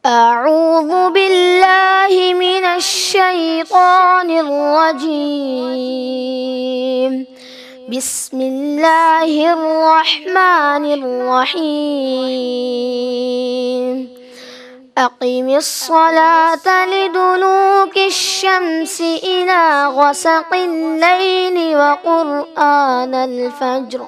أعوذ بالله من الشيطان الرجيم. بسم الله الرحمن الرحيم. أقم الصلاة لدلوك الشمس إلى غسق الليل وقرآن الفجر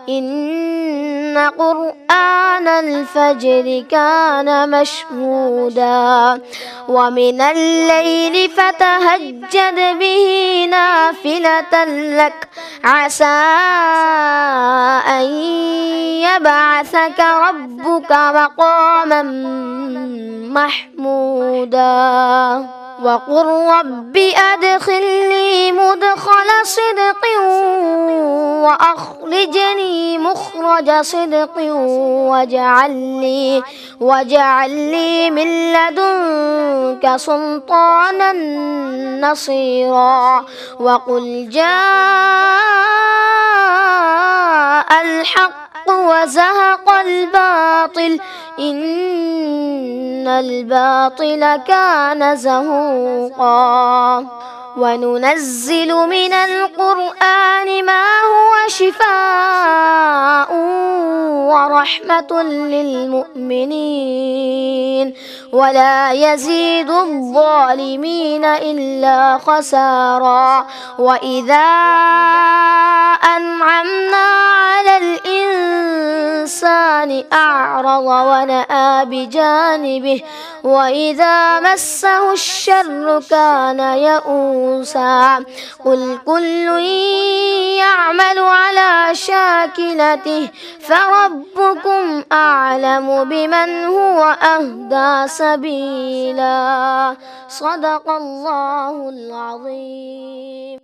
إن قرآن الفجر كان مشهودا ومن الليل فتهجد به نافلة لك عسى أن يبعثك ربك مقاما محمودا وقل رب أدخلني مدخل صدق وأخرجني مخرج صدق واجعل لي من لدنك سلطانا نصيرا وقل جاء الحق وزهق الباطل إن الباطل كان زهوقا وننزل من القرآن ما هو شفاء ورحمة للمؤمنين ولا يزيد الظالمين إلا خسارا وإذا أنعمنا على الإنسان أعرض ونأى بجانبه وإذا مسه الشر كان يئوسا قل كل يعمل على شاكلته فربكم أعلم بمن هو أهدى سبيلا. صدق الله العظيم.